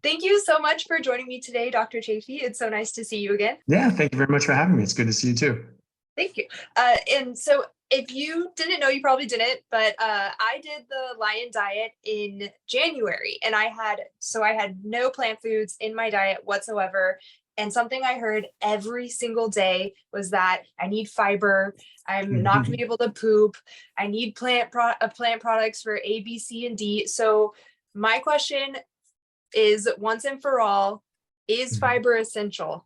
Thank you so much for joining me today, Dr. Chaffee. It's so nice to see you again. Yeah, thank you very much for having me. It's good to see you too. Thank you. And so if you didn't know, you probably didn't, but I did the Lion diet in January, and I had no plant foods in my diet whatsoever. And something I heard every single day was that I need fiber. I'm not going to be able to poop. I need plant products for A, B, C, and D. So my question is, once and for all, is fiber essential?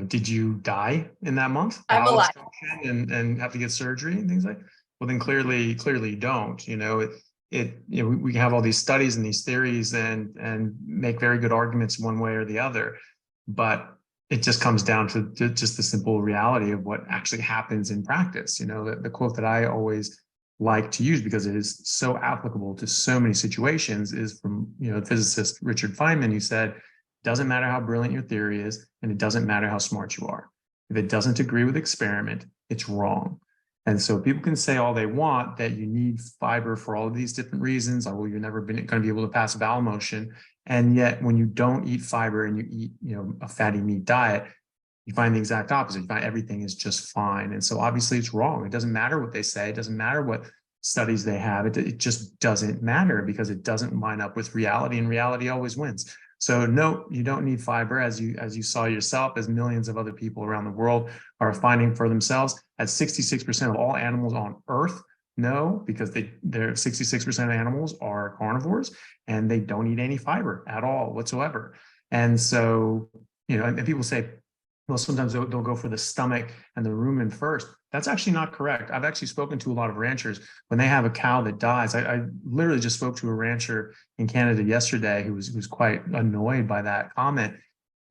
Did you die in that month? I'm Bowel alive. obstruction and have to get surgery and things like that? Well, then clearly you don't. We can have all these studies and these theories and make very good arguments one way or the other, but it just comes down to just the simple reality of what actually happens in practice. The quote that I always like to use, because it is so applicable to so many situations, is from physicist Richard Feynman, who said, doesn't matter how brilliant your theory is, and it doesn't matter how smart you are. If it doesn't agree with experiment, it's wrong. And so people can say all they want that you need fiber for all of these different reasons. Oh, well, you're never going to be able to pass a bowel motion. And yet when you don't eat fiber and you eat, a fatty meat diet, you find the exact opposite. You find everything is just fine. And so obviously it's wrong. It doesn't matter what they say. It doesn't matter what studies they have. It just doesn't matter, because it doesn't line up with reality, and reality always wins. So no, you don't need fiber, as you saw yourself, as millions of other people around the world are finding for themselves. At 66% of all animals on Earth know, because they're 66% of animals are carnivores, and they don't eat any fiber at all whatsoever. And so, and people say, well, sometimes they'll go for the stomach and the rumen first. That's actually not correct. I've actually spoken to a lot of ranchers when they have a cow that dies. I literally just spoke to a rancher in Canada yesterday who was quite annoyed by that comment.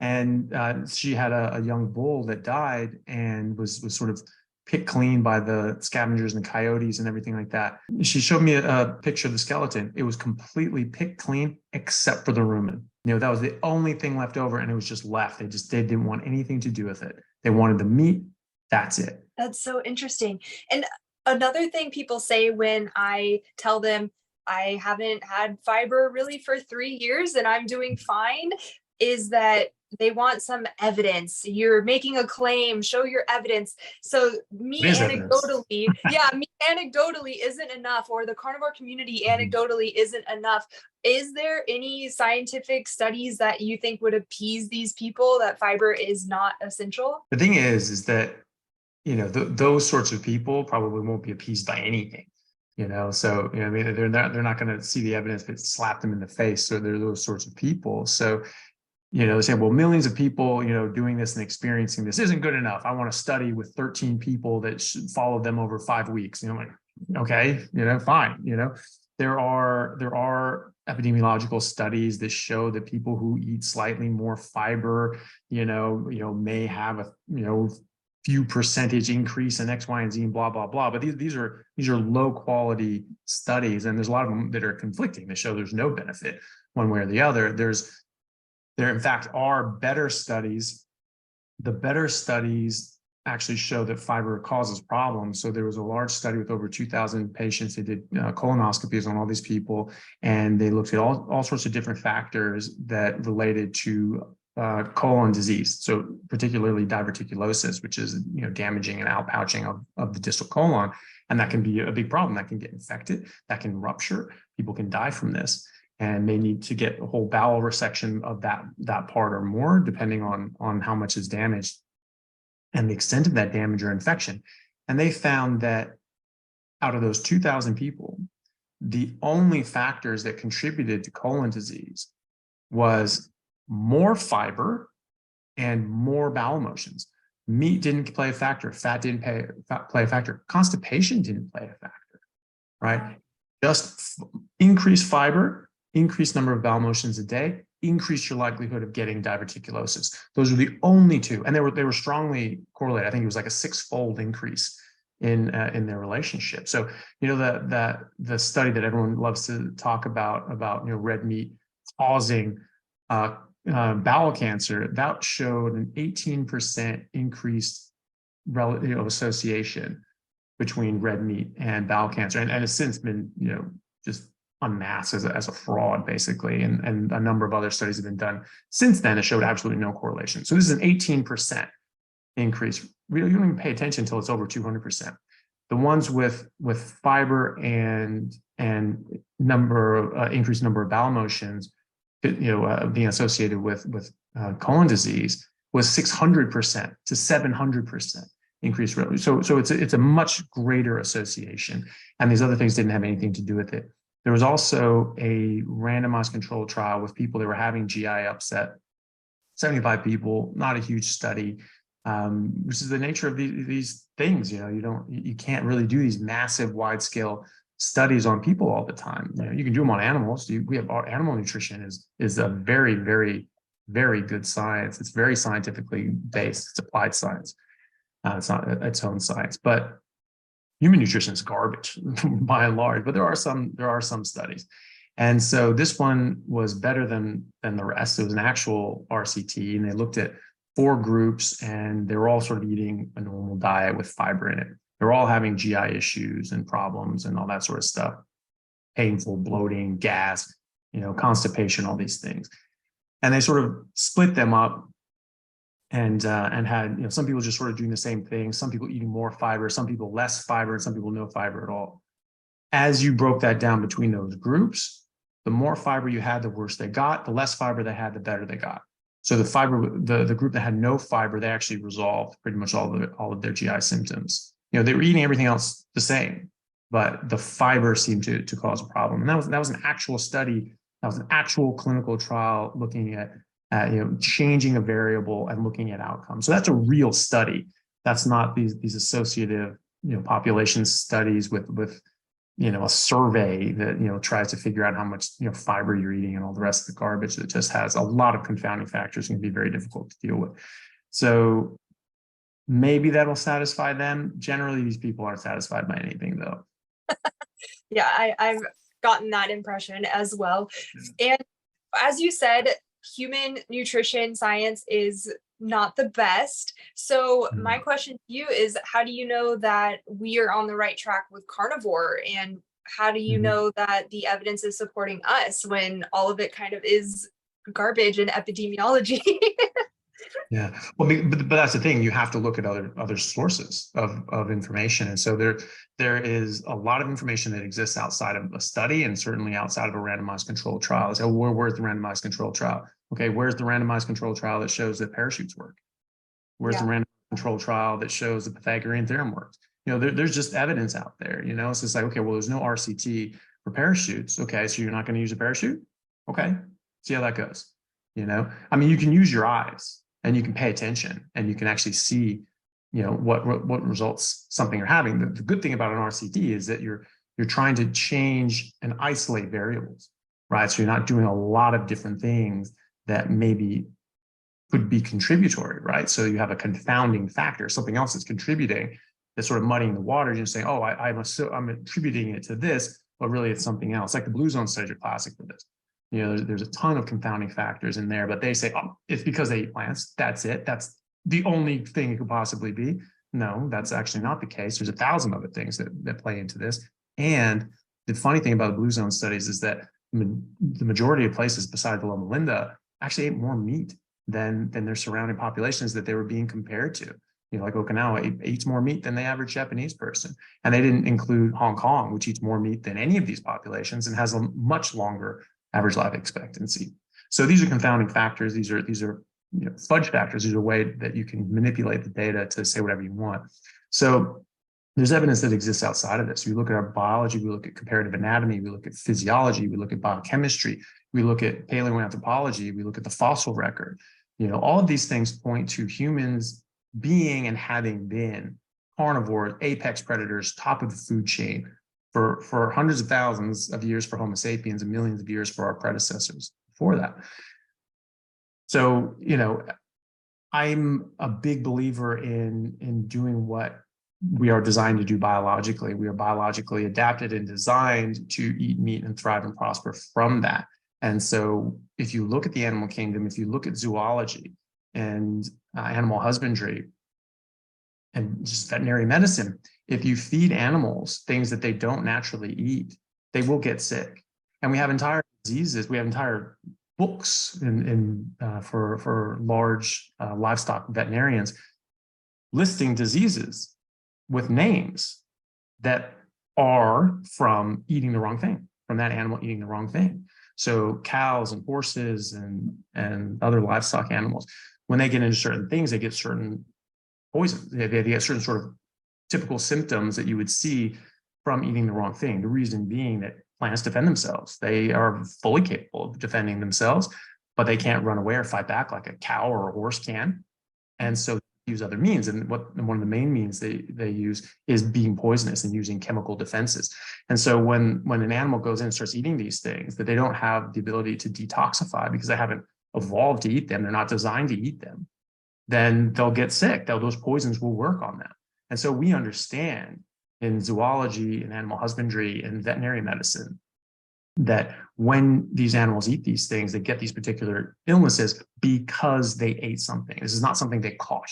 And she had a young bull that died and was sort of picked clean by the scavengers and the coyotes and everything like that. She showed me a picture of the skeleton. It was completely picked clean except for the rumen. That was the only thing left over, and it was just left. They didn't want anything to do with it. They wanted the meat. That's it. That's so interesting. And another thing people say when I tell them I haven't had fiber really for 3 years and I'm doing fine is that they want some evidence. You're making a claim, show your evidence. So me anecdotally isn't enough, or the carnivore community anecdotally isn't enough. Is there any scientific studies that you think would appease these people that fiber is not essential? The thing is that, those sorts of people probably won't be appeased by anything. So I mean, they're not going to see the evidence that slapped them in the face. So they're those sorts of people. So they say, well, millions of people, doing this and experiencing this isn't good enough. I want to study with 13 people that should follow them over 5 weeks. Like, okay, fine. There are epidemiological studies that show that people who eat slightly more fiber, may have a, few percentage increase in X, Y, and Z and blah, blah, blah. But these are low quality studies. And there's a lot of them that are conflicting. They show there's no benefit one way or the other. There, in fact, are better studies. The better studies actually show that fiber causes problems. So there was a large study with over 2,000 patients. They did colonoscopies on all these people, and they looked at all sorts of different factors that related to colon disease. So particularly diverticulosis, which is damaging and outpouching of the distal colon, and that can be a big problem. That can get infected. That can rupture. People can die from this, and they need to get a whole bowel resection of that part or more, depending on how much is damaged and the extent of that damage or infection. And they found that out of those 2,000 people, the only factors that contributed to colon disease was more fiber and more bowel motions. Meat didn't play a factor. Fat didn't play a factor. Constipation didn't play a factor, right? Just increased fiber, increased number of bowel motions a day, increase your likelihood of getting diverticulosis. Those are the only two, and they were strongly correlated. I think it was like a 6-fold increase in their relationship. So the study that everyone loves to talk about red meat causing bowel cancer, that showed an 18% increased association between red meat and bowel cancer, and has since been just masse as a fraud, basically. And a number of other studies have been done since then that showed absolutely no correlation. So this is an 18% increase. You don't even pay attention until it's over 200%. The ones with fiber and increased number of bowel motions, being associated with colon disease was 600% to 700% increased revenue. So it's a much greater association, and these other things didn't have anything to do with it. There was also a randomized controlled trial with people that were having GI upset, 75 people, not a huge study. Which is the nature of these things. You can't really do these massive wide scale studies on people all the time. You can do them on animals. We have our animal nutrition is a very, very, very good science. It's very scientifically based. It's applied science. It's not its own science, but human nutrition is garbage by and large. But there are some studies. And so this one was better than the rest. It was an actual RCT, and they looked at 4 groups, and they were all sort of eating a normal diet with fiber in it. They're all having GI issues and problems and all that sort of stuff, painful, bloating, gas, constipation, all these things. And they sort of split them up and had, some people just sort of doing the same thing. Some people eating more fiber, some people less fiber, and some people no fiber at all. As you broke that down between those groups, the more fiber you had, the worse they got. The less fiber they had, the better they got. So the group that had no fiber, they actually resolved pretty much all of their GI symptoms. They were eating everything else the same, but the fiber seemed to cause a problem. And that was an actual study. That was an actual clinical trial looking at changing a variable and looking at outcomes. So that's a real study. That's not these associative population studies with a survey that tries to figure out how much fiber you're eating and all the rest of the garbage that just has a lot of confounding factors and can be very difficult to deal with. So maybe that'll satisfy them. Generally, these people aren't satisfied by anything, though. Yeah, I've gotten that impression as well. And as you said, human nutrition science is not the best. So my question to you is, how do you know that we are on the right track with carnivore? And how do you know that the evidence is supporting us when all of it kind of is garbage and epidemiology? Yeah, well, but that's the thing. You have to look at other sources of information, and so there is a lot of information that exists outside of a study, and certainly outside of a randomized controlled trial. So where's the randomized controlled trial? Okay, where's the randomized controlled trial that shows that parachutes work? Where's the randomized controlled trial that shows the Pythagorean theorem works? There's just evidence out there. It's just like, okay, well, there's no RCT for parachutes. Okay, so you're not going to use a parachute? Okay, see how that goes. You can use your eyes, and you can pay attention, and you can actually see, what results something you're having. The good thing about an RCT is that you're trying to change and isolate variables, right? So you're not doing a lot of different things that maybe could be contributory, right? So you have a confounding factor, something else that's contributing, that's sort of muddying the water. You're saying, oh, I'm attributing it to this, but really it's something else. Like the blue zone studies are classic for this. There's a ton of confounding factors in there, but they say, oh, it's because they eat plants. That's it. That's the only thing it could possibly be. No, that's actually not the case. There's 1,000 other things that play into this. And the funny thing about the blue zone studies is that the majority of places besides Loma Linda actually ate more meat than their surrounding populations that they were being compared to. Like Okinawa eats more meat than the average Japanese person. And they didn't include Hong Kong, which eats more meat than any of these populations and has a much longer average life expectancy. So these are confounding factors. These are fudge factors. These are a way that you can manipulate the data to say whatever you want. So there's evidence that exists outside of this. We look at our biology, we look at comparative anatomy, we look at physiology, we look at biochemistry, we look at paleoanthropology, we look at the fossil record. All of these things point to humans being and having been carnivores, apex predators, top of the food chain for hundreds of thousands of years for Homo sapiens and millions of years for our predecessors before that. So, I'm a big believer in doing what we are designed to do biologically. We are biologically adapted and designed to eat meat and thrive and prosper from that. And so if you look at the animal kingdom, if you look at zoology and animal husbandry and just veterinary medicine, if you feed animals things that they don't naturally eat, they will get sick. And we have entire diseases, we have entire books for large livestock veterinarians listing diseases with names that are from eating the wrong thing, from that animal eating the wrong thing. So cows and horses and other livestock animals, when they get into certain things, they get certain poisons. They get certain sort of typical symptoms that you would see from eating the wrong thing. The reason being that plants defend themselves. They are fully capable of defending themselves, but they can't run away or fight back like a cow or a horse can. And so they use other means. And one of the main means they use is being poisonous and using chemical defenses. And so when an animal goes in and starts eating these things that they don't have the ability to detoxify because they haven't evolved to eat them, they're not designed to eat them, then they'll get sick. Those poisons will work on them. And so we understand in zoology and animal husbandry and veterinary medicine that when these animals eat these things, they get these particular illnesses because they ate something. This is not something they caught.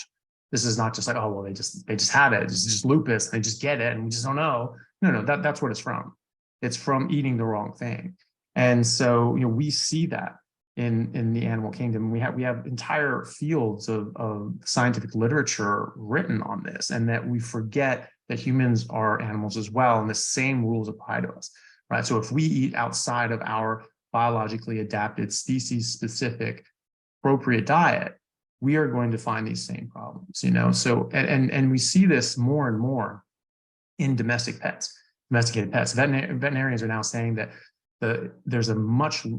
This is not just like, oh, well, they just have it. It's just lupus. They just get it and we just don't know. No, that's what it's from. It's from eating the wrong thing. And so, we see that in the animal kingdom. We have entire fields of scientific literature written on this, and that we forget that humans are animals as well, and the same rules apply to us, right? So if we eat outside of our biologically adapted, species-specific, appropriate diet, we are going to find these same problems, So, and we see this more and more in domesticated pets. Veterinarians are now saying that there's an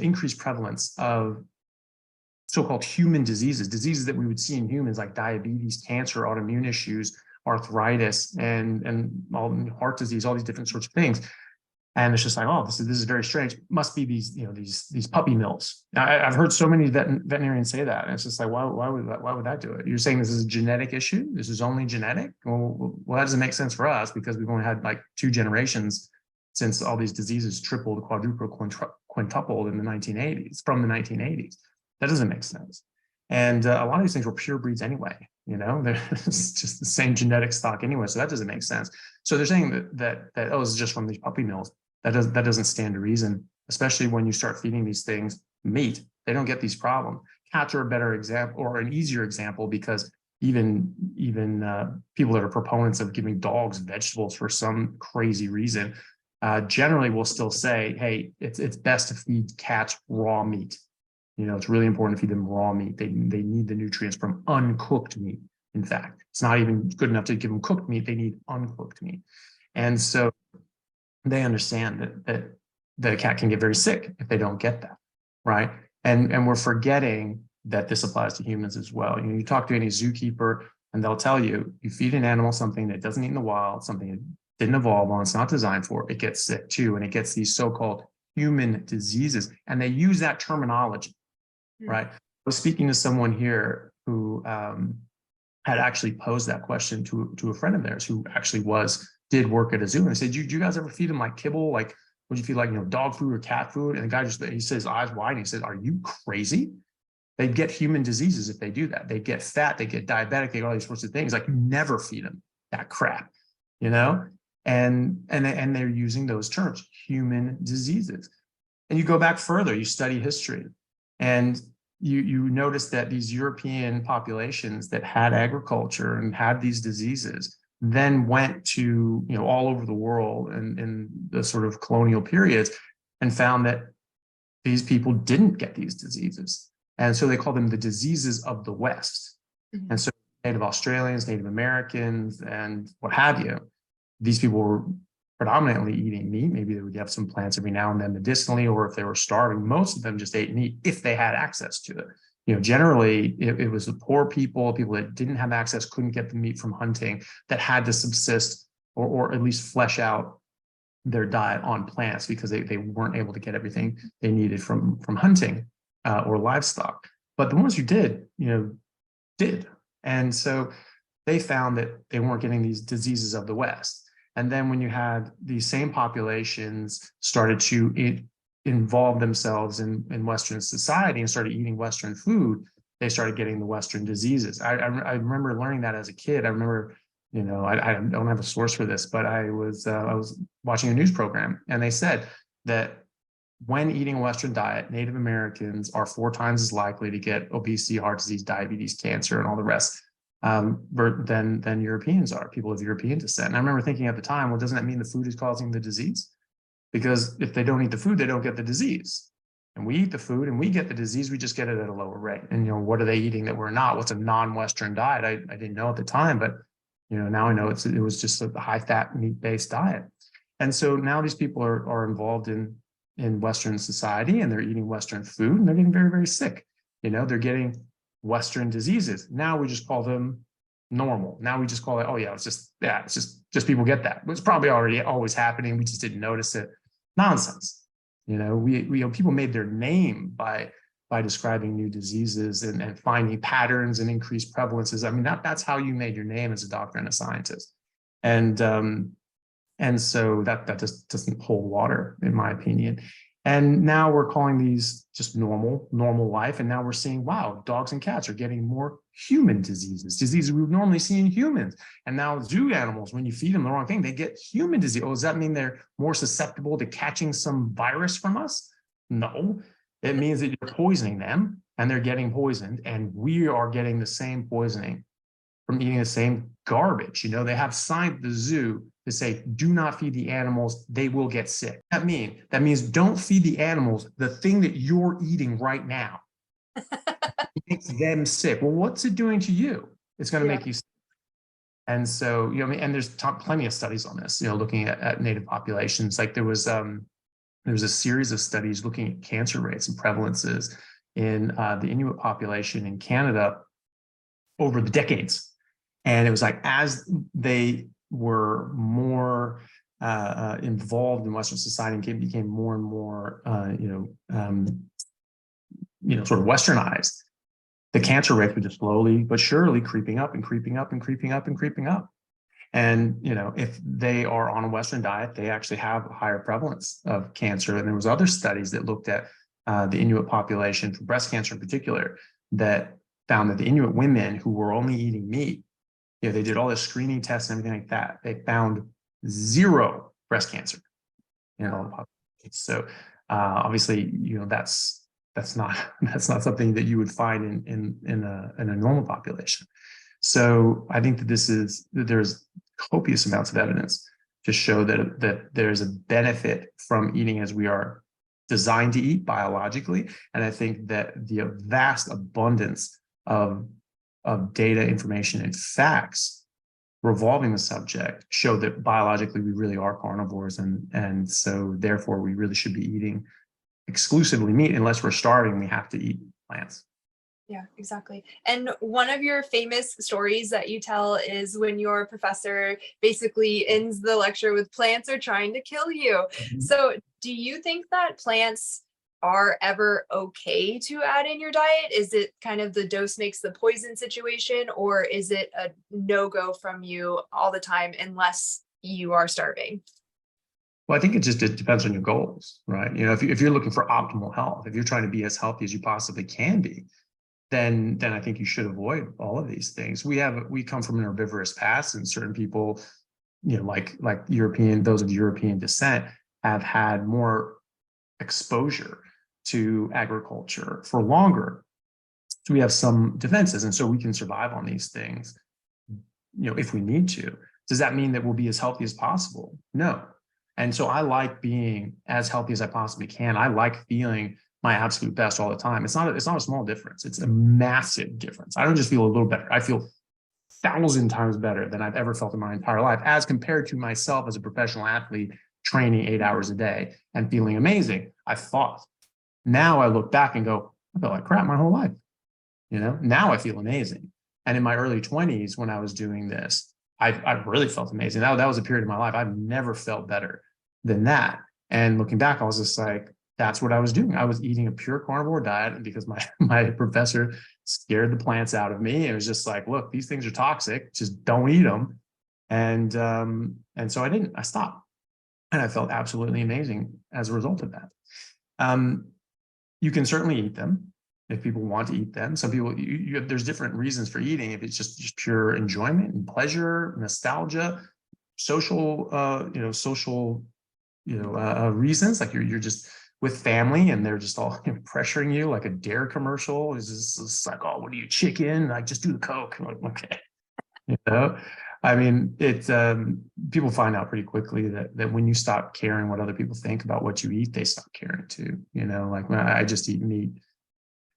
increased prevalence of so-called human diseases that we would see in humans, like diabetes, cancer, autoimmune issues, arthritis, and all heart disease, all these different sorts of things. And it's just like, oh, this is very strange. Must be these puppy mills. Now, I've heard so many veterinarians say that, and it's just like, why would that do it? You're saying this is a genetic issue? This is only genetic? Well, that doesn't make sense for us because we've only had like 2 generations since all these diseases tripled, quadrupled, quintupled in the 1980s, from the 1980s. That doesn't make sense. And a lot of these things were pure breeds anyway, it's just the same genetic stock anyway. So that doesn't make sense. So they're saying that oh, this is just from these puppy mills. That doesn't stand to reason, especially when you start feeding these things meat. They don't get these problems. Cats are a better example, or an easier example, because even people that are proponents of giving dogs vegetables for some crazy reason, generally will still say, hey, it's best to feed cats raw meat. It's really important to feed them raw meat. They need the nutrients from uncooked meat. In fact, it's not even good enough to give them cooked meat. They need uncooked meat. And so they understand that the cat can get very sick if they don't get that, right? And we're forgetting that this applies to humans as well. You talk to any zookeeper and they'll tell you, you feed an animal something that doesn't eat in the wild, something it didn't evolve on, it's not designed for, it gets sick too. And it gets these so-called human diseases. And they use that terminology. Right. I was speaking to someone here who had actually posed that question to a friend of theirs who actually did work at a zoo. And I said, do you guys ever feed them like kibble? Like, would you feed like, dog food or cat food? And the guy he says, eyes wide, and he says, are you crazy? They get human diseases if they do that. They get fat, they get diabetic, they get all these sorts of things. Like, you never feed them that crap, And they're using those terms, human diseases. And you go back further, you study history. And you notice that these European populations that had agriculture and had these diseases then went to, all over the world in the sort of colonial periods and found that these people didn't get these diseases. And so they call them the diseases of the West. Mm-hmm. And so Native Australians, Native Americans, and what have you, these people were predominantly eating meat. Maybe they would have some plants every now and then medicinally, or if they were starving, most of them just ate meat if they had access to it. Generally, it was the poor people that didn't have access, couldn't get the meat from hunting, that had to subsist or at least flesh out their diet on plants because they weren't able to get everything they needed from hunting or livestock. But the ones who did. And so they found that they weren't getting these diseases of the West. And then when you had these same populations started to involve themselves in Western society and started eating Western food, they started getting the Western diseases. I remember learning that as a kid. I remember I don't have a source for this, but I was watching a news program, and they said that when eating a Western diet, Native Americans are 4 times as likely to get obesity, heart disease, diabetes, cancer, and all the rest than Europeans are, people of European descent. And I remember thinking at the time, well, doesn't that mean the food is causing the disease? Because if they don't eat the food, they don't get the disease. And we eat the food and we get the disease, we just get it at a lower rate. And, what are they eating that we're not? What's a non-Western diet? I didn't know at the time, but, now I know it was just a high-fat, meat-based diet. And so now these people are involved in Western society, and they're eating Western food, and they're getting very, very sick. They're getting Western diseases. Now we just call them normal. Now we just call it, oh yeah, it's just people get that. It's probably already always happening. We just didn't notice it. Nonsense. People made their name by describing new diseases and finding patterns and increased prevalences. I mean, that's how you made your name as a doctor and a scientist. And so that just doesn't hold water, in my opinion. And now we're calling these just normal life. And now we're seeing, wow, dogs and cats are getting more human diseases we would normally see in humans. And now zoo animals, when you feed them the wrong thing, they get human disease. Oh, does that mean they're more susceptible to catching some virus from us? No, it means that you're poisoning them and they're getting poisoned. And we are getting the same poisoning from eating the same garbage. They have signs at the zoo to say, do not feed the animals, they will get sick. That means don't feed the animals the thing that you're eating right now. It makes them sick. Well, what's it doing to you? It's going to make you sick. And so, and there's plenty of studies on this, looking at native populations. Like there was a series of studies looking at cancer rates and prevalences in the Inuit population in Canada over the decades. And it was like, as they were more involved in Western society and became more and more, sort of Westernized, the cancer rates were just slowly but surely creeping up and creeping up and creeping up and creeping up. And, if they are on a Western diet, they actually have a higher prevalence of cancer. And there was other studies that looked at the Inuit population for breast cancer in particular, that found that the Inuit women who were only eating meat, they did all the screening tests and everything like that. They found 0 breast cancer in all the populations. So obviously, that's not something that you would find in a normal population. So I think that there's copious amounts of evidence to show that there's a benefit from eating as we are designed to eat biologically. And I think that the vast abundance of data, information, and facts revolving the subject show that biologically we really are carnivores, and so therefore we really should be eating exclusively meat. Unless we're starving, we have to eat plants. Yeah, exactly. And one of your famous stories that you tell is when your professor basically ends the lecture with, plants are trying to kill you. Mm-hmm. So do you think that plants are ever okay to add in your diet? Is it kind of the dose makes the poison situation, or is it a no-go from you all the time unless you are starving? Well, I think it depends on your goals, right? If you're looking for optimal health, if you're trying to be as healthy as you possibly can be, then I think you should avoid all of these things. We come from an herbivorous past, and certain people, like those of European descent, have had more exposure to agriculture for longer. So we have some defenses, and so we can survive on these things, if we need to. Does that mean that we'll be as healthy as possible? No. And so I like being as healthy as I possibly can. I like feeling my absolute best all the time. It's not a small difference. It's a massive difference. I don't just feel a little better. I feel 1,000 times better than I've ever felt in my entire life, as compared to myself as a professional athlete training 8 hours a day and feeling amazing. I thought. Now I look back and go, I felt like crap my whole life. Now I feel amazing. And in my early 20s, when I was doing this, I really felt amazing. That was a period of my life I've never felt better than that. And looking back, I was just like, that's what I was doing. I was eating a pure carnivore diet, and because my professor scared the plants out of me, it was just like, look, these things are toxic. Just don't eat them. And so I didn't. I stopped, and I felt absolutely amazing as a result of that. You can certainly eat them. if people want to eat them. Some people, there's different reasons for eating. If it's just pure enjoyment and pleasure, nostalgia, social, social, reasons, like you're just with family and they're just all pressuring you like a dare commercial. It's like, oh, what are you, chicken? Like, just do the Coke. I'm like, okay. I mean, people find out pretty quickly that when you stop caring what other people think about what you eat, they stop caring too. Like when I just eat meat,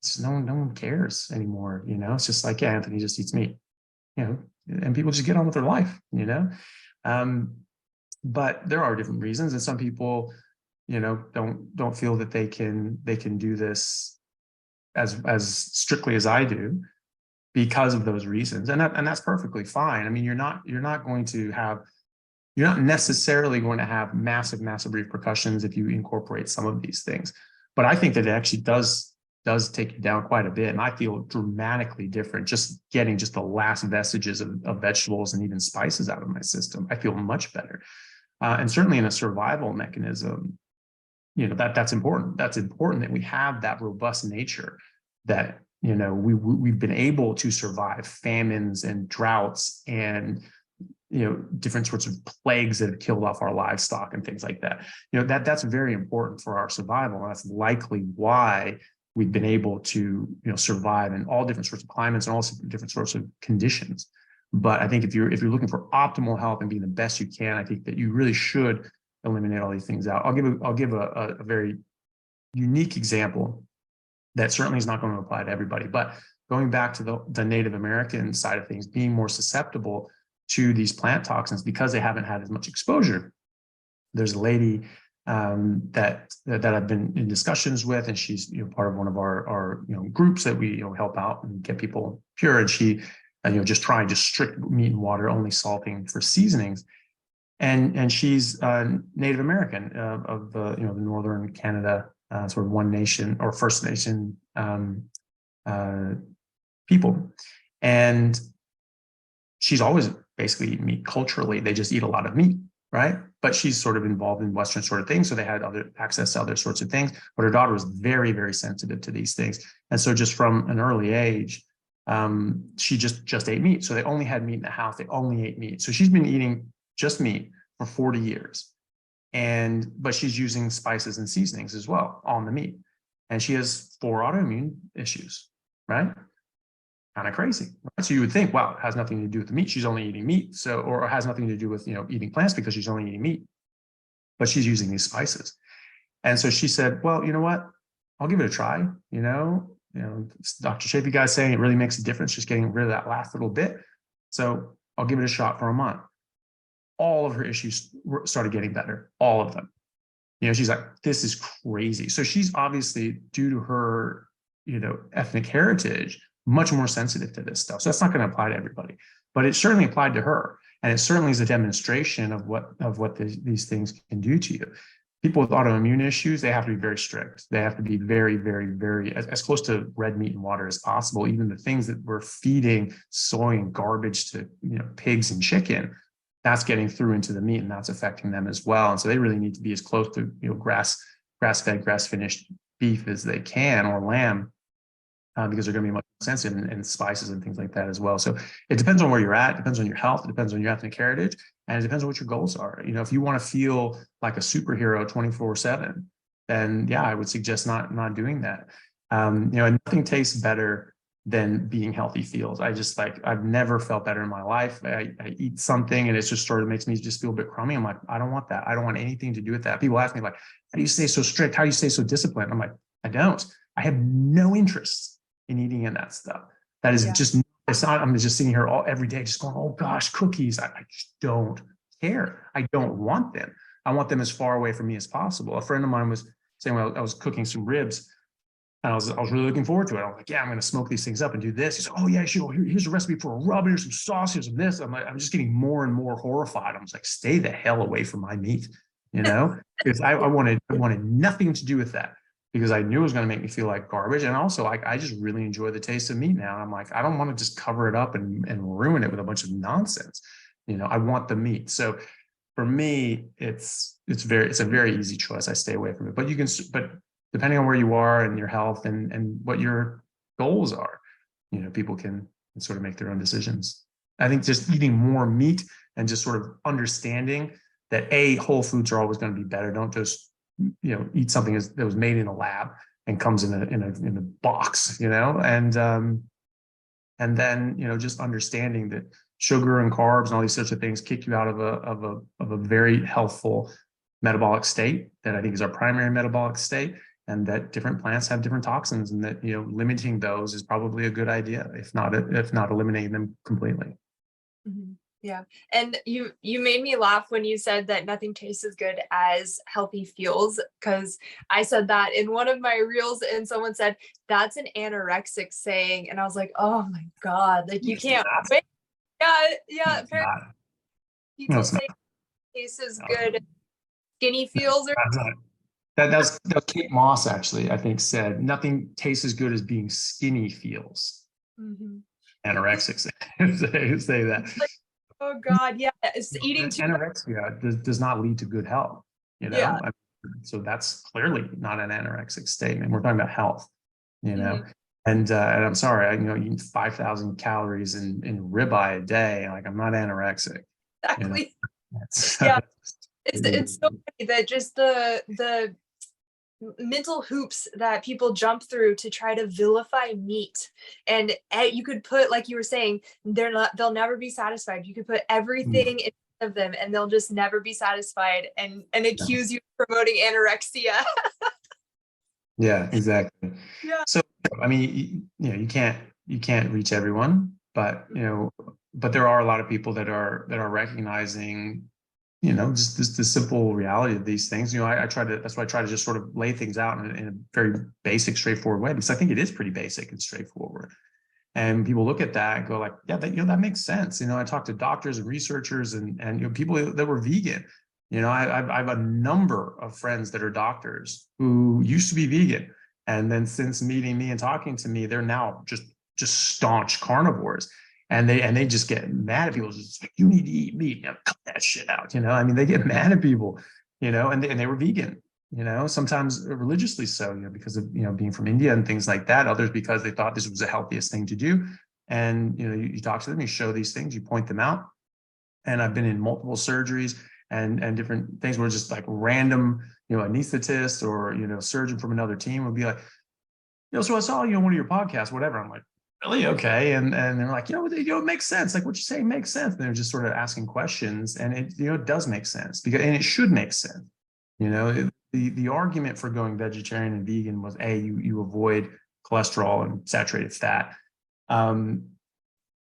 it's no one cares anymore. It's just like, yeah, Anthony just eats meat, and people just get on with their life. But there are different reasons, and some people, don't feel that they can do this as strictly as I do, because of those reasons. And that's perfectly fine. I mean, you're not necessarily going to have massive repercussions if you incorporate some of these things. But I think that it actually does take you down quite a bit. And I feel dramatically different just getting just the last vestiges of vegetables and even spices out of my system. I feel much better. And certainly in a survival mechanism, that's important. That's important that we have that robust nature, that we've been able to survive famines and droughts and different sorts of plagues that have killed off our livestock and things like that. That's very important for our survival, and that's likely why we've been able to survive in all different sorts of climates and all different sorts of conditions. But I think if you're looking for optimal health and being the best you can, I think that you really should eliminate all these things out. I'll give a very unique example that certainly is not going to apply to everybody, but going back to the Native American side of things, being more susceptible to these plant toxins because they haven't had as much exposure. There's a lady that I've been in discussions with, and she's part of one of our groups that we help out and get people pure. And she just trying just strict meat and water, only salting for seasonings. And she's Native American of the northern Canada, sort of One Nation or First Nation people, and she's always basically eaten meat culturally. They just eat a lot of meat, right? But she's sort of involved in Western sort of things, so they had other access to other sorts of things. But her daughter was very, very sensitive to these things, and so just from an early age, she just ate meat. So they only had meat in the house. They only ate meat. So she's been eating just meat for 40 years. But she's using spices and seasonings as well on the meat. And she has 4 autoimmune issues, right? Kind of crazy. Right? So you would think, wow, it has nothing to do with the meat. She's only eating meat. So, or has nothing to do with, eating plants because she's only eating meat, but she's using these spices. And so she said, well, you know what? I'll give it a try. Dr. Chaffee guy's saying it really makes a difference just getting rid of that last little bit. So I'll give it a shot for a month. All of her issues started getting better, all of them. She's like, this is crazy. So she's obviously, due to her, ethnic heritage, much more sensitive to this stuff. So that's not going to apply to everybody, but it certainly applied to her. And it certainly is a demonstration of what these things can do to you. People with autoimmune issues, they have to be very strict. They have to be very, very, very, as close to red meat and water as possible. Even the things that we're feeding soy and garbage to, pigs and chicken, that's getting through into the meat, and that's affecting them as well. And so they really need to be as close to grass-fed, grass-finished beef as they can, or lamb, because they're going to be much sensitive and spices and things like that as well. So it depends on where you're at, it depends on your health, it depends on your ethnic heritage, and it depends on what your goals are. If you want to feel like a superhero 24/7, then yeah, I would suggest not doing that. And nothing tastes better than being healthy feels. I've never felt better in my life. I eat something and it just sort of makes me just feel a bit crummy. I'm like, I don't want that. I don't want anything to do with that. People ask me like, how do you stay so strict? How do you stay so disciplined? I'm like, I don't. I have no interest in eating in that stuff. That is just, it's not, I'm just sitting here every day just going, oh gosh, cookies. I just don't care. I don't want them. I want them as far away from me as possible. A friend of mine was saying, well, I was cooking some ribs, and I was really looking forward to it. I was like, yeah, I'm going to smoke these things up and do this. He said, oh yeah, sure. Here's a recipe for a rub. Here's some sauce. Here's some this. I'm just getting more and more horrified. I was like, stay the hell away from my meat, because I wanted nothing to do with that, because I knew it was going to make me feel like garbage. And also I just really enjoy the taste of meat now. And I'm like, I don't want to just cover it up and ruin it with a bunch of nonsense. I want the meat. So for me, it's a very easy choice. I stay away from it, but depending on where you are and your health and what your goals are, people can sort of make their own decisions. I think just eating more meat and just sort of understanding that whole foods are always going to be better. Don't just, eat something that was made in a lab and comes in a box, and then, just understanding that sugar and carbs and all these sorts of things kick you out of a very healthful metabolic state that I think is our primary metabolic state, and that different plants have different toxins, and that, limiting those is probably a good idea, if not eliminating them completely. Mhm. Yeah. And you made me laugh when you said that nothing tastes as good as healthy fuels, because I said that in one of my reels and someone said that's an anorexic saying, and I was like, oh my God, like you It's can't not. wait. Yeah, It's apparently not. No, people it's not. say it tastes as No, good as skinny no, feels or that's not. That was Kate Moss, actually, I think, said nothing tastes as good as being skinny feels. Mhm. Anorexics say that. Like, oh God, yeah, it's eating too much. Anorexia does not lead to good health, Yeah. so that's clearly not an anorexic statement. We're talking about health, you know. Mhm. And I'm sorry, eating 5,000 calories in ribeye a day, like I'm not anorexic, you know. Exactly. That's, Yeah. It's so funny that just the mental hoops that people jump through to try to vilify meat. And you could put, like you were saying, they'll never be satisfied. You could put everything in front of them and they'll just never be satisfied and accuse you of promoting anorexia. yeah, exactly. Yeah. So I mean, you can't reach everyone, but but there are a lot of people that are recognizing, just the simple reality of these things. That's why I try to just sort of lay things out in a very basic, straightforward way, because I think it is pretty basic and straightforward. And people look at that and go like, yeah, that makes sense. I talk to doctors and researchers and people that were vegan. I have a number of friends that are doctors who used to be vegan. And then since meeting me and talking to me, they're now just staunch carnivores. And they just get mad at people. Just like, you need to eat meat. Cut that shit out. I mean, they get mad at people, and they were vegan, sometimes religiously so, because of, being from India and things like that. Others because they thought this was the healthiest thing to do. And, you talk to them, you show these things, you point them out. And I've been in multiple surgeries and different things where just like random, anesthetist or, surgeon from another team would be like, so I saw you on one of your podcasts, whatever. I'm like, really? Okay. And they're like, it makes sense. Like what you're saying makes sense. And they're just sort of asking questions, and it does make sense, and it should make sense. The argument for going vegetarian and vegan was you avoid cholesterol and saturated fat, and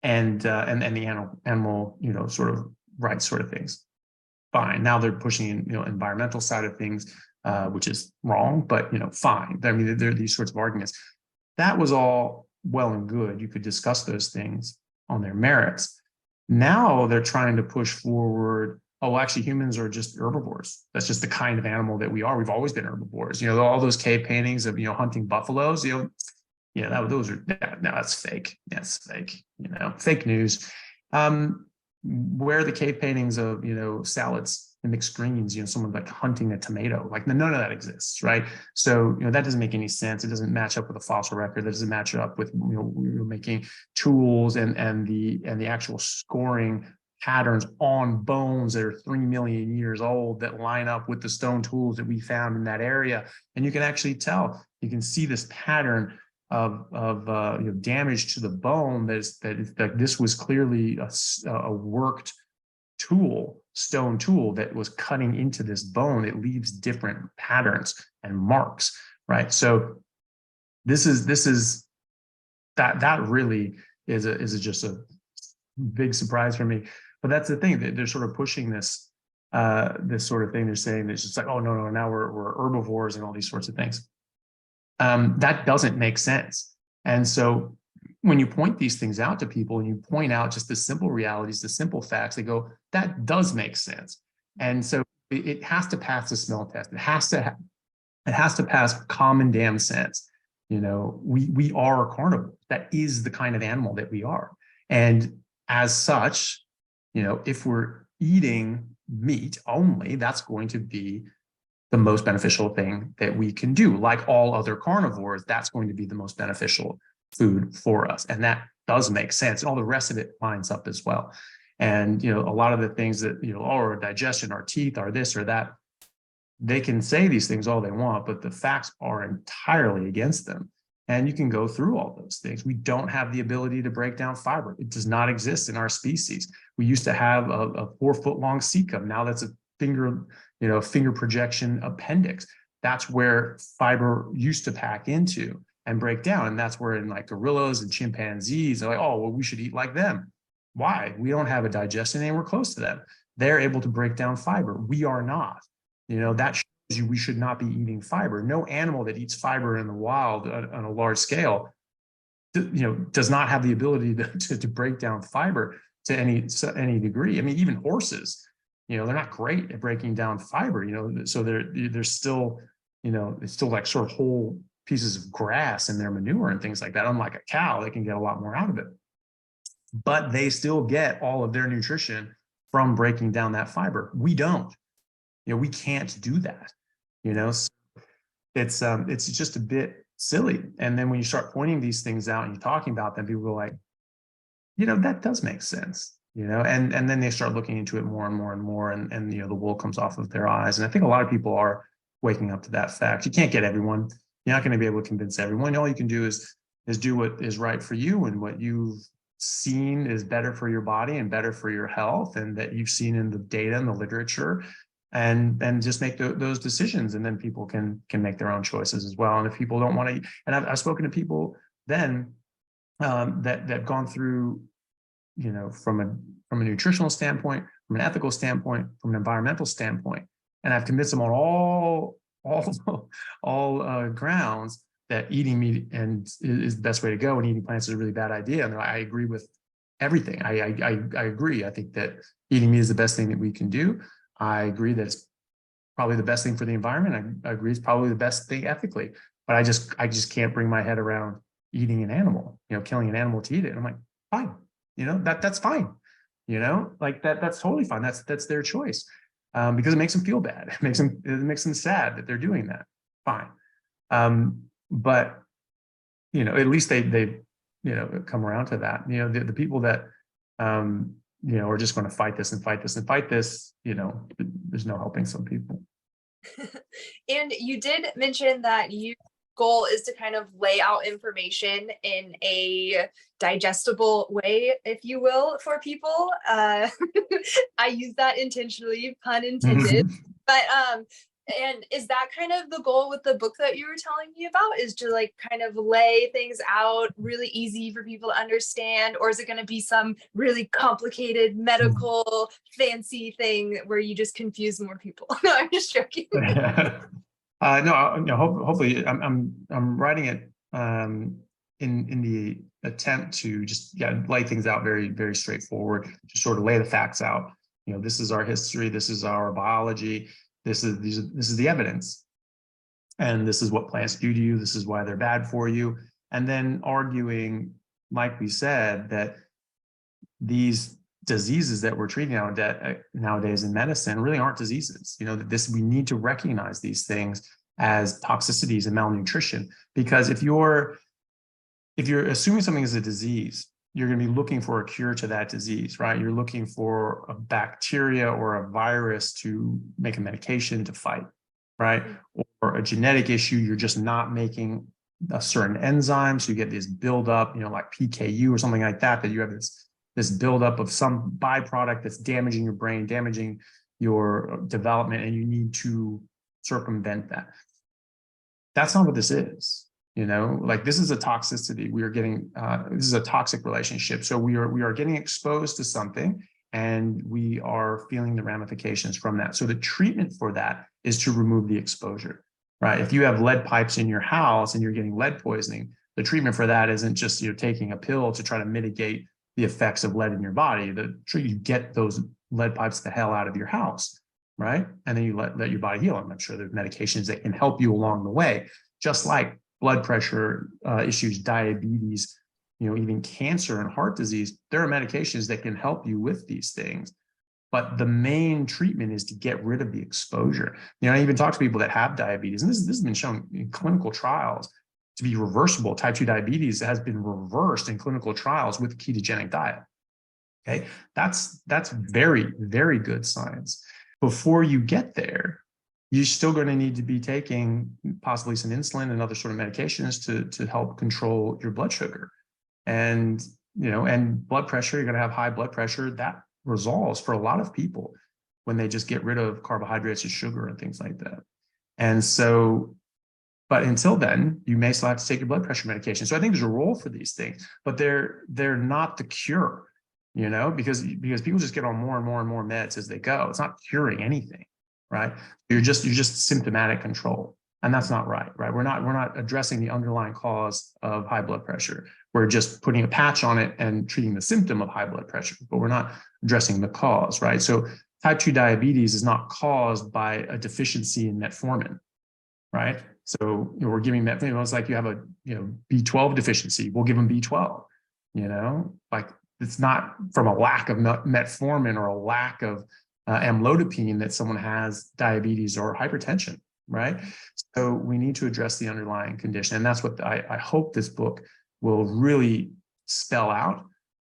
the animal, sort of rights sort of things. Fine. Now they're pushing in, environmental side of things, which is wrong, but fine. I mean, there are these sorts of arguments. That was all well and good. You could discuss those things on their merits. Now they're trying to push forward, oh, actually, humans are just herbivores. That's just the kind of animal that we are. We've always been herbivores. All those cave paintings of, hunting buffaloes, those are, no, that's fake. That's fake, fake news. Where are the cave paintings of, salads and mixed greens, someone like hunting a tomato? Like none of that exists, right? So, that doesn't make any sense. It doesn't match up with a fossil record. That doesn't match up with, making tools and the actual scoring patterns on bones that are 3 million years old that line up with the stone tools that we found in that area. And you can actually tell, you can see this pattern of damage to the bone. That this was clearly a worked tool, stone tool that was cutting into this bone. It leaves different patterns and marks, right? So this is that really is just a big surprise for me. But that's the thing, that they're sort of pushing this sort of thing. They're saying it's just like, oh no, now we're herbivores and all these sorts of things. That doesn't make sense. And so when you point these things out to people and you point out just the simple realities, the simple facts, they go, that does make sense. And so it has to pass the smell test. It has to pass common damn sense. We are a carnivore. That is the kind of animal that we are. And as such, if we're eating meat only, that's going to be the most beneficial thing that we can do. Like all other carnivores, that's going to be the most beneficial food for us. And that does make sense. And all the rest of it lines up as well. And, a lot of the things that, our digestion, our teeth, our this or that, they can say these things all they want, but the facts are entirely against them. And you can go through all those things. We don't have the ability to break down fiber. It does not exist in our species. We used to have a 4-foot long cecum. Now that's a finger projection appendix. That's where fiber used to pack into and break down. And that's where in like gorillas and chimpanzees, they're like, oh, well, we should eat like them. Why? We don't have a digestion anywhere close to them. They're able to break down fiber. We are not. That shows you we should not be eating fiber. No animal that eats fiber in the wild on a large scale, does not have the ability to break down fiber to any degree. I mean, even horses, they're not great at breaking down fiber, so they're still, it's still like sort of whole pieces of grass in their manure and things like that. Unlike a cow, they can get a lot more out of it. But they still get all of their nutrition from breaking down that fiber. We don't. We can't do that. So it's just a bit silly. And then when you start pointing these things out and you're talking about them, people are like, that does make sense. And then they start looking into it more and more and more, and the wool comes off of their eyes. And I think a lot of people are waking up to that fact. You can't get everyone. You're not going to be able to convince everyone. All you can do is do what is right for you and what you've seen is better for your body and better for your health, and that you've seen in the data and the literature, and just make those decisions. And then people can make their own choices as well. And if people don't want to, and I've spoken to people then that have gone through, from a nutritional standpoint, from an ethical standpoint, from an environmental standpoint, and I've convinced them on all grounds that eating meat is the best way to go, and eating plants is a really bad idea. And I agree with everything. I agree. I think that eating meat is the best thing that we can do. I agree that it's probably the best thing for the environment. I agree it's probably the best thing ethically. But I just can't bring my head around eating an animal, killing an animal to eat it. And I'm like, fine, that's fine. Like that's totally fine. That's their choice. Because it makes them feel bad. It makes them sad that they're doing that. Fine. But at least they come around to that. The people that are just going to fight this and fight this and fight this, there's no helping some people. And you did mention that your goal is to kind of lay out information in a digestible way, if you will, for people. I use that intentionally, pun intended. But and is that kind of the goal with the book that you were telling me about, is to like kind of lay things out really easy for people to understand? Or is it going to be some really complicated medical fancy thing where you just confuse more people? No, I'm just joking. Hopefully I'm writing it in the attempt to just lay things out very, very straightforward, to sort of lay the facts out. This is our history, this is our biology, this is the evidence, and this is what plants do to you, this is why they're bad for you. And then arguing, like we said, that these diseases that we're treating nowadays in medicine really aren't diseases. We need to recognize these things as toxicities and malnutrition, because if you're assuming something is a disease, you're going to be looking for a cure to that disease, right? You're looking for a bacteria or a virus to make a medication to fight, right? Or a genetic issue, you're just not making a certain enzyme, so you get this buildup, like PKU or something like that, that you have this buildup of some byproduct that's damaging your brain, damaging your development, and you need to circumvent that. That's not what this is. Like this is a toxicity. We are getting, this is a toxic relationship. So we are getting exposed to something, and we are feeling the ramifications from that. So the treatment for that is to remove the exposure, right? If you have lead pipes in your house and you're getting lead poisoning, the treatment for that isn't just taking a pill to try to mitigate the effects of lead in your body. You get those lead pipes the hell out of your house, right? And then you let your body heal. I'm sure there's medications that can help you along the way, just like blood pressure issues, diabetes, even cancer and heart disease. There are medications that can help you with these things. But the main treatment is to get rid of the exposure. I even talk to people that have diabetes, and this has been shown in clinical trials to be reversible. Type 2 diabetes has been reversed in clinical trials with a ketogenic diet. Okay, that's very, very good science. Before you get there, you're still going to need to be taking possibly some insulin and other sort of medications to help control your blood sugar. And, and blood pressure, you're going to have high blood pressure. That resolves for a lot of people when they just get rid of carbohydrates and sugar and things like that. And so, but until then, you may still have to take your blood pressure medication. So I think there's a role for these things, but they're not the cure, because people just get on more and more and more meds as they go. It's not curing anything, right? You're just symptomatic control. And that's not right? We're not addressing the underlying cause of high blood pressure. We're just putting a patch on it and treating the symptom of high blood pressure, but we're not addressing the cause, right? So type 2 diabetes is not caused by a deficiency in metformin, right? So we're giving metformin. It's like you have a B12 deficiency. We'll give them B12. Like it's not from a lack of metformin or a lack of amlodipine that someone has diabetes or hypertension, right? So we need to address the underlying condition, and that's what I hope this book will really spell out,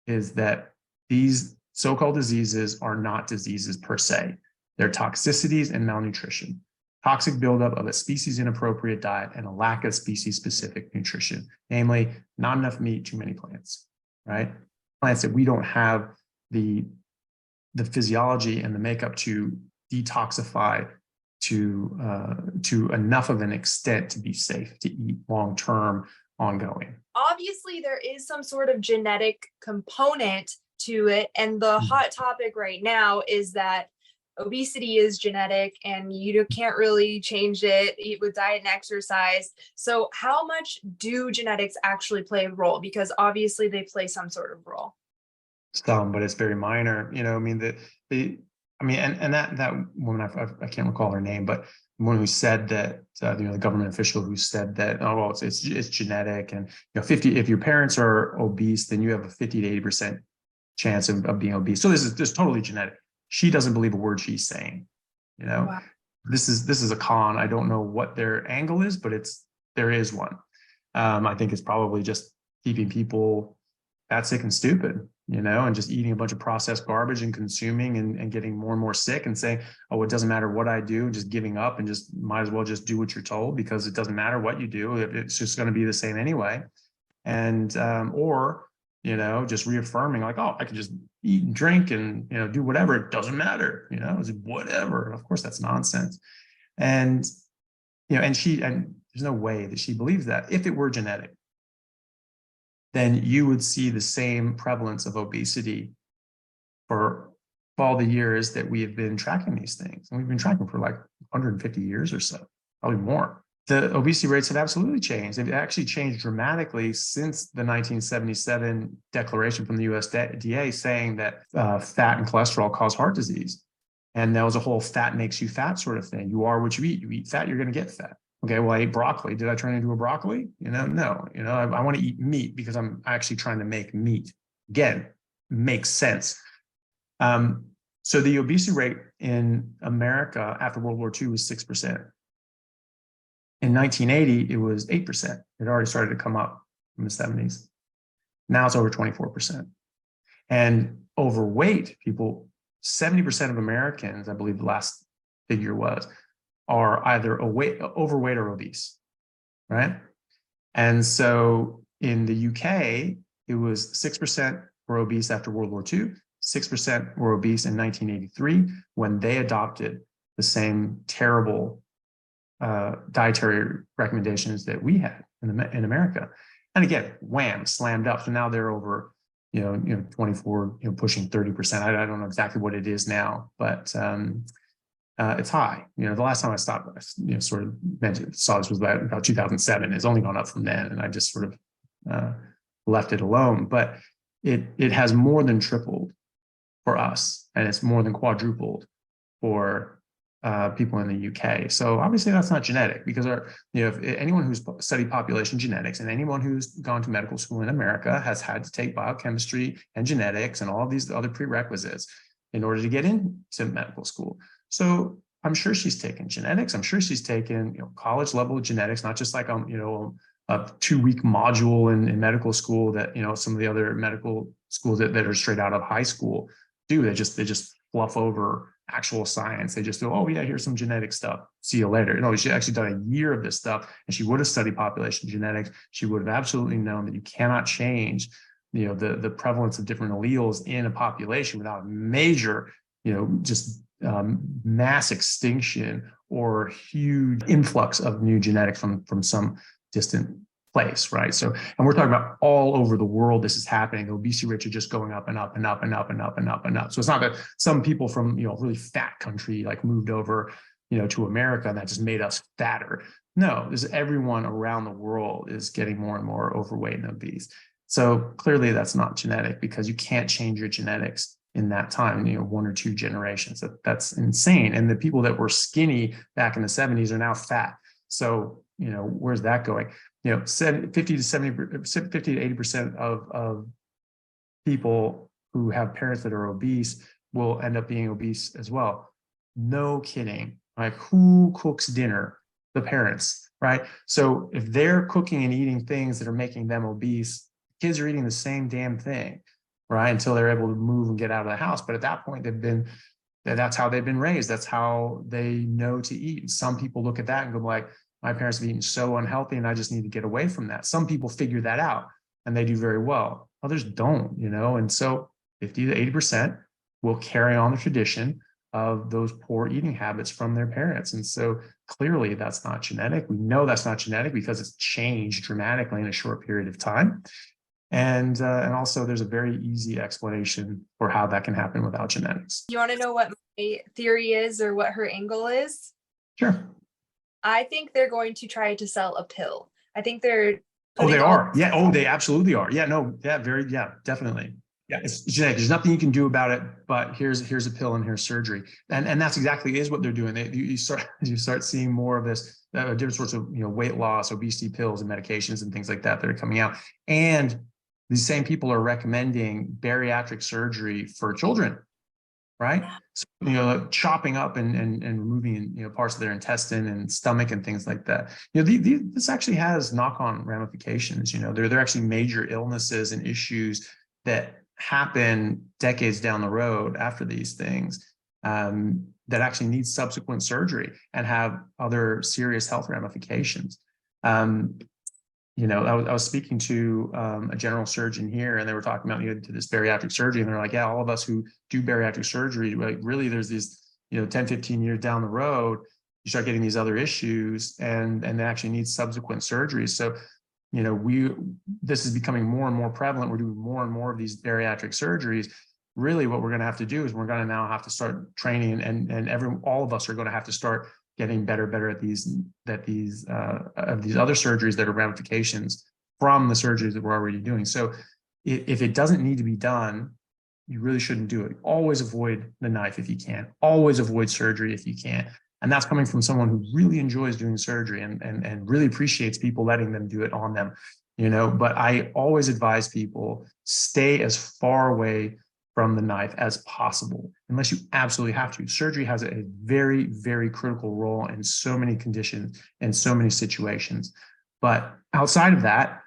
is that these so-called diseases are not diseases per se. They're toxicities and malnutrition, toxic buildup of a species-inappropriate diet and a lack of species-specific nutrition, namely not enough meat, too many plants, right? Plants that we don't have the physiology and the makeup to detoxify to enough of an extent to be safe to eat long-term, ongoing. Obviously, there is some sort of genetic component to it. And the hot topic right now is that obesity is genetic and you can't really change it with diet and exercise. So how much do genetics actually play a role? Because obviously they play some sort of role. Some, but it's very minor. And that woman, I can't recall her name, but the one who said that, the government official who said that, oh, well, it's genetic, and 50, if your parents are obese, then you have a 50 to 80% chance of being obese. So this is totally genetic. She doesn't believe a word she's saying. Wow. This is a con. I don't know what their angle is, but there is one. I think it's probably just keeping people fat, sick, and stupid, and just eating a bunch of processed garbage and consuming and getting more and more sick and saying, oh, it doesn't matter what I do, just giving up and just might as well just do what you're told, because it doesn't matter what you do. It's just going to be the same anyway. And, or, just reaffirming like, oh, I can just eat and drink and, do whatever. It doesn't matter, it's whatever. Of course, that's nonsense. And, and there's no way that she believes that. If it were genetic, then you would see the same prevalence of obesity for all the years that we have been tracking these things. And we've been tracking for like 150 years or so, probably more. The obesity rates have absolutely changed. They've actually changed dramatically since the 1977 declaration from the USDA saying that fat and cholesterol cause heart disease. And that was a whole fat makes you fat sort of thing. You are what you eat. You eat fat, you're going to get fat. Okay, well, I ate broccoli. Did I turn into a broccoli? No. I want to eat meat because I'm actually trying to make meat. Again, makes sense. So the obesity rate in America after World War II was 6%. In 1980, it was 8%. It already started to come up in the 70s. Now it's over 24%. And overweight people, 70% of Americans, I believe the last figure was, are either overweight or obese, right? And so in the UK, it was 6% were obese after World War II, 6% were obese in 1983 when they adopted the same terrible dietary recommendations that we had in America. And again, wham, slammed up. So now they're over, 24, pushing 30%. I don't know exactly what it is now, but it's high. The last time I stopped, sort of saw this was about 2007. It's only gone up from then, and I just sort of left it alone. But it has more than tripled for us, and it's more than quadrupled for people in the UK. So obviously that's not genetic, because if anyone who's studied population genetics and anyone who's gone to medical school in America has had to take biochemistry and genetics and all these other prerequisites. in order to get into medical school. So I'm sure she's taken genetics. I'm sure she's taken, college level genetics, not just like, a 2-week module in medical school that, some of the other medical schools that are straight out of high school do. They just fluff over actual science. They just go, oh yeah, here's some genetic stuff. See you later. She actually done a year of this stuff, and she would have studied population genetics. She would have absolutely known that you cannot change, the prevalence of different alleles in a population without a major, mass extinction or huge influx of new genetics from some distant place, right? So, and we're talking about all over the world. This is happening. Obesity rates are just going up and up and up and up and up and up and up. So it's not that some people from, really fat country like moved over, to America, and that just made us fatter. No, this is everyone around the world is getting more and more overweight and obese. So clearly that's not genetic, because you can't change your genetics in that time, 1 or 2 generations. That's insane. And the people that were skinny back in the 70s are now fat. So, where's that going? 50 to 80% of people who have parents that are obese will end up being obese as well. No kidding. Like, who cooks dinner? The parents, right? So if they're cooking and eating things that are making them obese, kids are eating the same damn thing, right? Until they're able to move and get out of the house. But at that point, that's how they've been raised. That's how they know to eat. And some people look at that and go like, my parents have eaten so unhealthy and I just need to get away from that. Some people figure that out and they do very well. Others don't, and so 50 to 80% will carry on the tradition of those poor eating habits from their parents. And so clearly that's not genetic. We know that's not genetic because it's changed dramatically in a short period of time. And also there's a very easy explanation for how that can happen without genetics. You want to know what my theory is or what her angle is? Sure. I think they're going to try to sell a pill. I think they're. Oh, they are. Yeah. Oh, they absolutely are. Yeah. No. Yeah. Yeah. Definitely. Yeah. It's genetic. There's nothing you can do about it. But here's a pill and here's surgery, and that's exactly is what they're doing. You start seeing more of this different sorts of weight loss, obesity pills, and medications and things like that are coming out. And these same people are recommending bariatric surgery for children, right? So, like chopping up and removing, parts of their intestine and stomach and things like that. This actually has knock-on ramifications. They're actually major illnesses and issues that happen decades down the road after these things, that actually need subsequent surgery and have other serious health ramifications. I was speaking to a general surgeon here, and they were talking about to this bariatric surgery, and they're like, yeah, all of us who do bariatric surgery, like really there's these 10, 15 years down the road, you start getting these other issues and they actually need subsequent surgeries. So this is becoming more and more prevalent. We're doing more and more of these bariatric surgeries. Really what we're going to have to do is we're going to now have to start training, and all of us are going to have to start getting better at these other surgeries that are ramifications from the surgeries that we're already doing. So if it doesn't need to be done, you really shouldn't do it. Always avoid the knife if you can. Always avoid surgery if you can. And that's coming from someone who really enjoys doing surgery and really appreciates people letting them do it on them. But I always advise people, stay as far away from the knife as possible, unless you absolutely have to. Surgery has a very, very critical role in so many conditions and so many situations. But outside of that,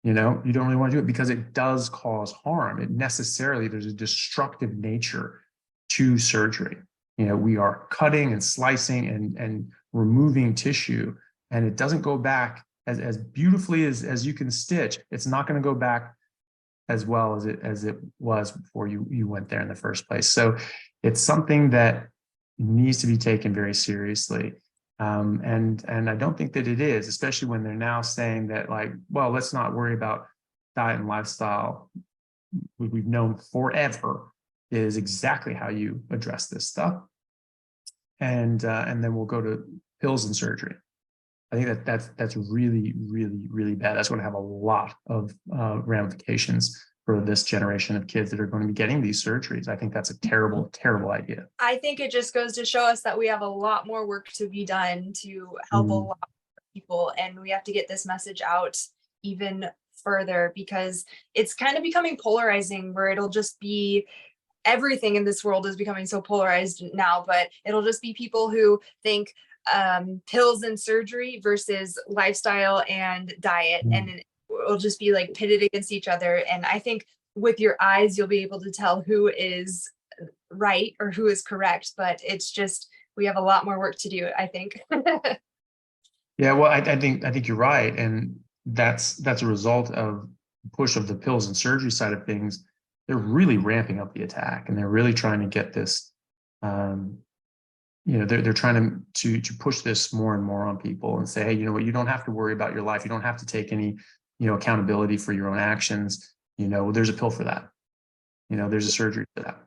you don't really want to do it because it does cause harm. There's a destructive nature to surgery. We are cutting and slicing and removing tissue, and it doesn't go back as beautifully as you can stitch. It's not going to go back as well as it was before you went there in the first place. So it's something that needs to be taken very seriously. And I don't think that it is, especially when they're now saying that, like, well, let's not worry about diet and lifestyle. We've known forever is exactly how you address this stuff. And then we'll go to pills and surgery. I think that's really, really, really bad. That's going to have a lot of ramifications for this generation of kids that are going to be getting these surgeries. I think that's a terrible, terrible idea. I think it just goes to show us that we have a lot more work to be done to help a lot of people. And we have to get this message out even further, because it's kind of becoming polarizing, where it'll just be everything in this world is becoming so polarized now, but it'll just be people who think pills and surgery versus lifestyle and diet. And it'll just be like pitted against each other. And I think with your eyes, you'll be able to tell who is right or who is correct, but it's just, we have a lot more work to do, I think. Yeah, well, I think you're right, and that's a result of the push of the pills and surgery side of things. They're really ramping up the attack, and they're really trying to get this. They're trying to push this more and more on people and say, hey, you know what, you don't have to worry about your life. You don't have to take any accountability for your own actions. There's a pill for that. There's a surgery for that.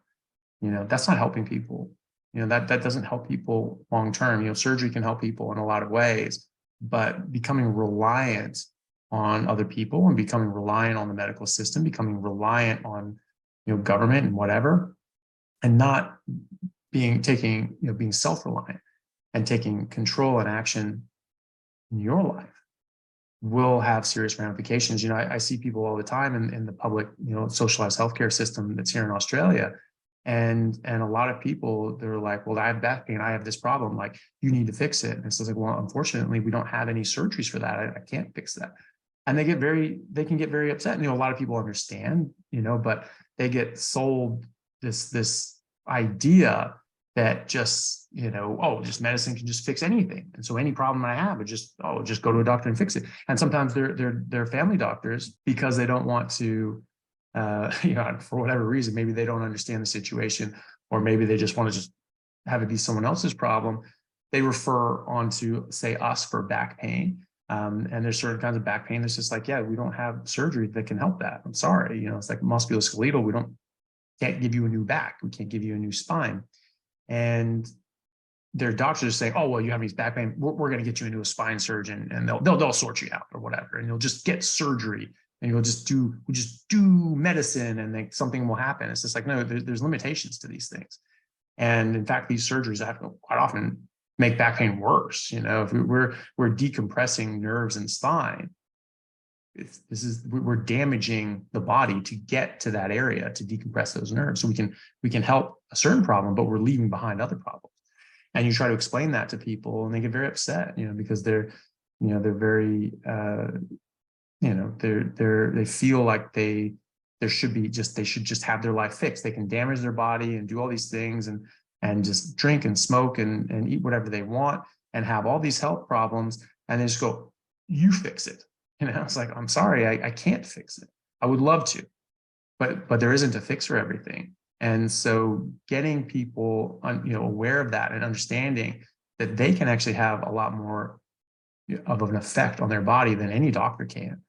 That's not helping people. That doesn't help people long term. Surgery can help people in a lot of ways, but becoming reliant on other people and becoming reliant on the medical system, becoming reliant on government and whatever, and not being self-reliant and taking control and action in your life will have serious ramifications. I see people all the time in the public, socialized healthcare system that's here in Australia. And a lot of people, they're like, well, I have back pain. I have this problem. Like, you need to fix it. And it's like, well, unfortunately, we don't have any surgeries for that. I can't fix that. And they can get very upset. And, a lot of people understand, but they get sold this idea that just medicine can just fix anything. And so any problem I have, just go to a doctor and fix it. And sometimes they're family doctors because they don't want to, for whatever reason, maybe they don't understand the situation, or maybe they just want to just have it be someone else's problem. They refer on to, say, us for back pain. And there's certain kinds of back pain that's just like, yeah, we don't have surgery that can help that. I'm sorry. It's like musculoskeletal. We can't give you a new back. We can't give you a new spine. And their doctors say, oh, well, you have these back pain. We're going to get you into a spine surgeon, and they'll sort you out or whatever. And you'll just get surgery. And we'll just do medicine, and then something will happen. It's just like, no, there's limitations to these things. And in fact, these surgeries have to quite often make back pain worse. If we're decompressing nerves and spine, we're damaging the body to get to that area to decompress those nerves. So we can help a certain problem, but we're leaving behind other problems. And you try to explain that to people, and they get very upset, because they're very they feel like they should just have their life fixed. They can damage their body and do all these things and just drink and smoke and eat whatever they want and have all these health problems, and they just go, you fix it. It's like, I'm sorry, I can't fix it. I would love to, but there isn't a fix for everything. And so getting people aware of that and understanding that they can actually have a lot more of an effect on their body than any doctor can.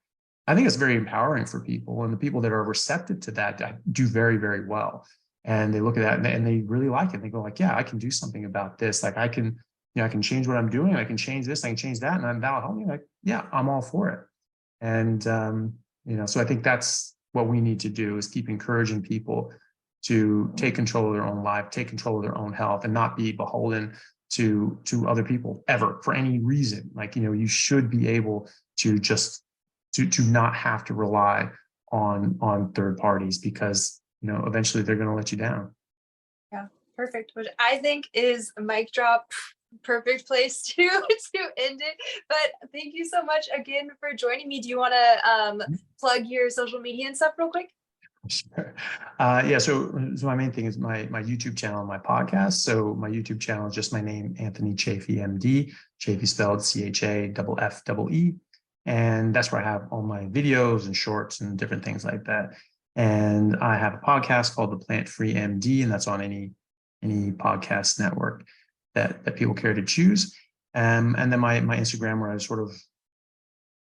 I think it's very empowering for people, and the people that are receptive to that do very, very well. And they look at that and they really like it. They go like, yeah, I can do something about this. Like, I can change what I'm doing. I can change this, I can change that. And that'll help me. Like, yeah, I'm all for it. And, so I think that's what we need to do, is keep encouraging people to take control of their own life, take control of their own health, and not be beholden to other people ever for any reason. Like, you should be able to just to not have to rely on third parties, because eventually they're going to let you down. Yeah, perfect. Which I think is a mic drop. Perfect place to end it. But thank you so much again for joining me. Do you want to plug your social media and stuff real quick? Sure. Yeah. So my main thing is my YouTube channel and my podcast. So my YouTube channel is just my name, Anthony Chaffee, MD. Chaffee spelled CHAFFE. And that's where I have all my videos and shorts and different things like that. And I have a podcast called The Plant Free MD, and that's on any podcast network that people care to choose. And then my Instagram, where I sort of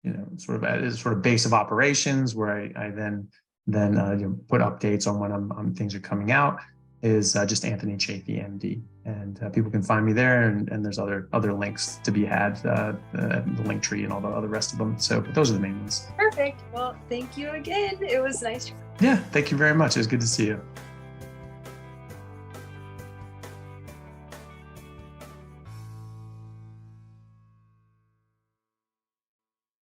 is sort of base of operations, where I then put updates on when things are coming out, is just Anthony Chaffee, MD. And people can find me there, and there's other links to be had, the link tree and all the other rest of them. So those are the main ones. Perfect. Well, thank you again. It was nice. Yeah, thank you very much. It was good to see you.